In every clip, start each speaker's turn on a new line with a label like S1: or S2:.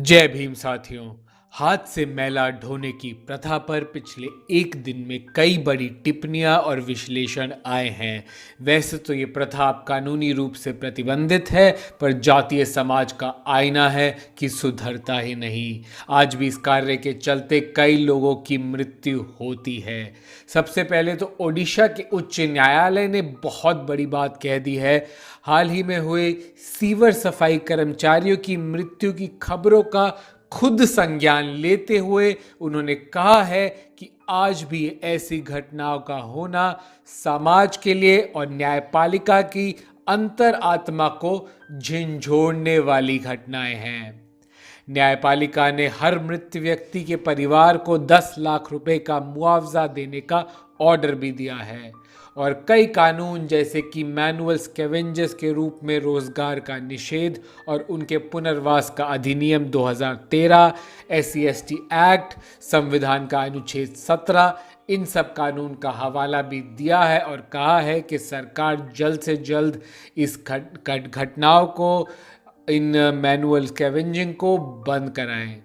S1: जय भीम साथियों। हाथ से मैला ढोने की प्रथा पर पिछले एक दिन में कई बड़ी टिप्पणियां और विश्लेषण आए हैं। वैसे तो ये प्रथा अब कानूनी रूप से प्रतिबंधित है, पर जातीय समाज का आईना है कि सुधरता ही नहीं। आज भी इस कार्य के चलते कई लोगों की मृत्यु होती है। सबसे पहले तो ओडिशा के उच्च न्यायालय ने बहुत बड़ी बात कह दी है। हाल ही में हुए सीवर सफाई कर्मचारियों की मृत्यु की खबरों का खुद संज्ञान लेते हुए उन्होंने कहा है कि आज भी ऐसी घटनाओं का होना समाज के लिए और न्यायपालिका की अंतर आत्मा को झिंझोड़ने वाली घटनाएं हैं। न्यायपालिका ने हर मृत व्यक्ति के परिवार को 10 लाख रुपए का मुआवजा देने का ऑर्डर भी दिया है और कई कानून जैसे कि मैनुअल स्कैवेंजर्स के रूप में रोजगार का निषेध और उनके पुनर्वास का अधिनियम 2013, SC/ST एक्ट, संविधान का अनुच्छेद 17, इन सब कानून का हवाला भी दिया है और कहा है कि सरकार जल्द से जल्द इस घटनाओं को, इन मैनुअल स्कैवेंजिंग को बंद कराएं।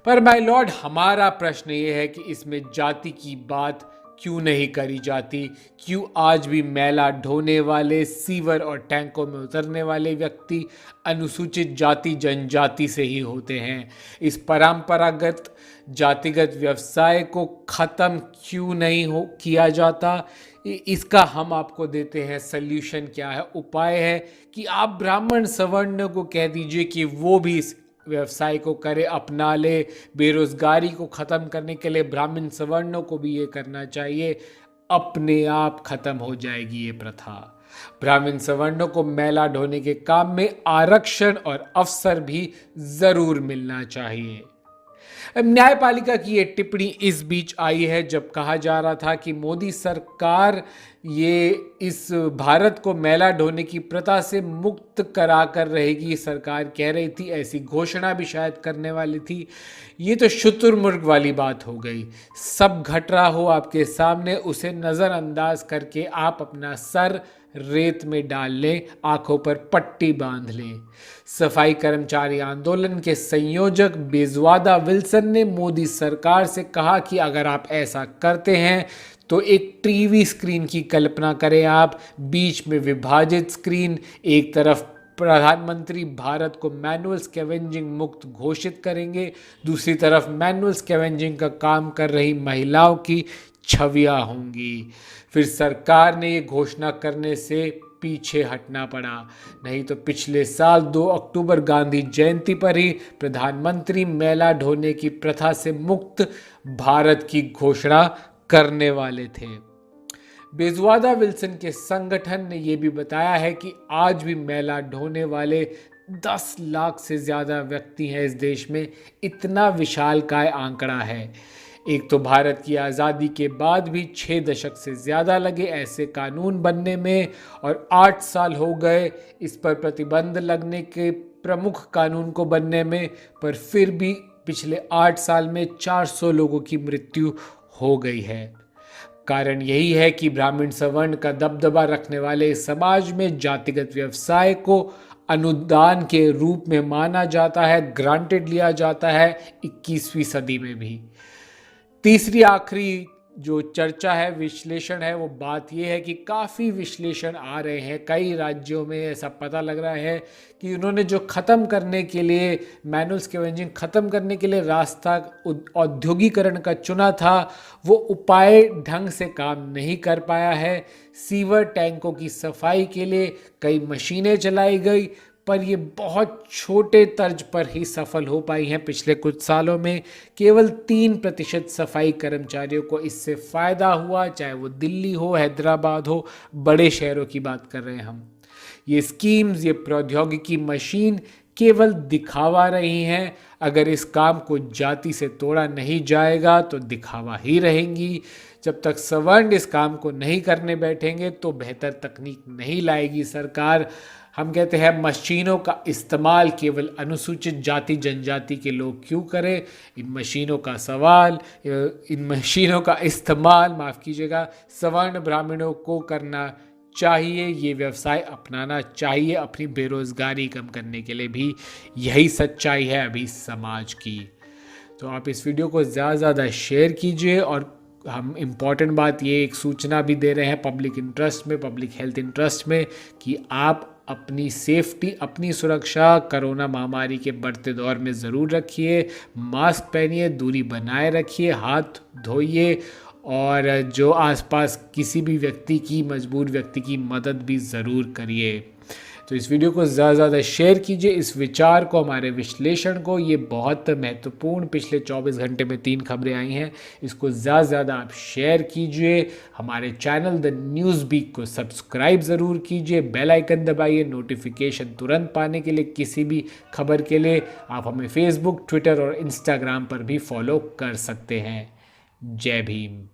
S1: पर माय लॉर्ड, हमारा प्रश्न ये है कि इसमें जाति की बात क्यों नहीं करी जाती? क्यों आज भी मैला ढोने वाले, सीवर और टैंकों में उतरने वाले व्यक्ति अनुसूचित जाति जनजाति से ही होते हैं? इस परंपरागत जातिगत व्यवसाय को खत्म क्यों नहीं किया जाता? इसका हम आपको देते हैं सल्यूशन। क्या है उपाय? है कि आप ब्राह्मण सवर्ण को कह दीजिए कि वो भी इस व्यवसाय को करे, अपना ले। बेरोजगारी को ख़त्म करने के लिए ब्राह्मण सवर्णों को भी ये करना चाहिए। अपने आप खत्म हो जाएगी ये प्रथा। ब्राह्मण सवर्णों को मैला ढोने के काम में आरक्षण और अवसर भी ज़रूर मिलना चाहिए। न्यायपालिका की ये टिप्पणी इस बीच आई है जब कहा जा रहा था कि मोदी सरकार ये इस भारत को मैला ढोने की प्रथा से मुक्त करा कर रहेगी। सरकार कह रही थी, ऐसी घोषणा भी शायद करने वाली थी। ये तो शुतुरमुर्ग वाली बात हो गई। सब घट रहा हो आपके सामने, उसे नज़रअंदाज करके आप अपना सर रेत में डाल लें, आंखों पर पट्टी बांध लें। सफाई कर्मचारी आंदोलन के संयोजक बेजवादा विल्सन ने मोदी सरकार से कहा कि अगर आप ऐसा करते हैं तो एक टीवी स्क्रीन की कल्पना करें आप, बीच में विभाजित स्क्रीन। एक तरफ प्रधानमंत्री भारत को मैनुअल स्कैवेंजिंग मुक्त घोषित करेंगे, दूसरी तरफ मैनुअल स्कैवेंजिंग का काम कर रही महिलाओं की छवियां होंगी। फिर सरकार ने ये घोषणा करने से पीछे हटना पड़ा। नहीं तो पिछले साल 2 अक्टूबर गांधी जयंती पर ही प्रधानमंत्री मैला ढोने की प्रथा से मुक्त भारत की घोषणा करने वाले थे। बेजवादा विल्सन के संगठन ने यह भी बताया है कि आज भी मैला ढोने वाले 10 लाख से ज़्यादा व्यक्ति हैं इस देश में। इतना विशालकाय आंकड़ा है। एक तो भारत की आज़ादी के बाद भी 6 दशक से ज़्यादा लगे ऐसे कानून बनने में और 8 साल हो गए इस पर प्रतिबंध लगने के प्रमुख कानून को बनने में, पर फिर भी पिछले 8 साल में 400 लोगों की मृत्यु हो गई है। कारण यही है कि ब्राह्मण सवर्ण का दबदबा रखने वाले समाज में जातिगत व्यवसाय को अनुदान के रूप में माना जाता है, ग्रांटेड लिया जाता है 21वीं सदी में भी। तीसरी आखिरी जो चर्चा है, विश्लेषण है, वो बात ये है कि काफ़ी विश्लेषण आ रहे हैं कई राज्यों में। ऐसा पता लग रहा है कि उन्होंने जो ख़त्म करने के लिए, मैनुअल स्कैवेंजिंग ख़त्म करने के लिए रास्ता औद्योगिकरण का चुना था, वो उपाय ढंग से काम नहीं कर पाया है। सीवर टैंकों की सफाई के लिए कई मशीनें चलाई गई, पर ये बहुत छोटे तर्ज पर ही सफल हो पाई हैं। पिछले कुछ सालों में केवल 3% सफाई कर्मचारियों को इससे फ़ायदा हुआ, चाहे वो दिल्ली हो, हैदराबाद हो, बड़े शहरों की बात कर रहे हैं हम। ये स्कीम्स, ये प्रौद्योगिकी मशीन केवल दिखावा रही हैं। अगर इस काम को जाति से तोड़ा नहीं जाएगा तो दिखावा ही रहेंगी। जब तक सवर्ण इस काम को नहीं करने बैठेंगे तो बेहतर तकनीक नहीं लाएगी सरकार। हम कहते हैं मशीनों का इस्तेमाल केवल अनुसूचित जाति जनजाति के लोग क्यों करें? इन मशीनों का इस्तेमाल, माफ़ कीजिएगा, सवर्ण ब्राह्मणों को करना चाहिए, ये व्यवसाय अपनाना चाहिए अपनी बेरोज़गारी कम करने के लिए भी। यही सच्चाई है अभी समाज की। तो आप इस वीडियो को ज़्यादा से ज़्यादा शेयर कीजिए। और हम इम्पॉर्टेंट बात ये एक सूचना भी दे रहे हैं पब्लिक इंटरेस्ट में, पब्लिक हेल्थ इंटरेस्ट में, कि आप अपनी सेफ्टी, अपनी सुरक्षा कोरोना महामारी के बढ़ते दौर में ज़रूर रखिए। मास्क पहनिए, दूरी बनाए रखिए, हाथ धोइए, और जो आसपास किसी भी व्यक्ति की, मजबूर व्यक्ति की मदद भी ज़रूर करिए। तो इस वीडियो को ज़्यादा से ज़्यादा शेयर कीजिए, इस विचार को, हमारे विश्लेषण को। ये बहुत महत्वपूर्ण, पिछले 24 घंटे में 3 खबरें आई हैं, इसको ज़्यादा से ज़्यादा आप शेयर कीजिए। हमारे चैनल द न्यूज़ बीक को सब्सक्राइब ज़रूर कीजिए, बेल आइकन दबाइए नोटिफिकेशन तुरंत पाने के लिए। किसी भी खबर के लिए आप हमें फेसबुक, ट्विटर और इंस्टाग्राम पर भी फॉलो कर सकते हैं। जय भीम।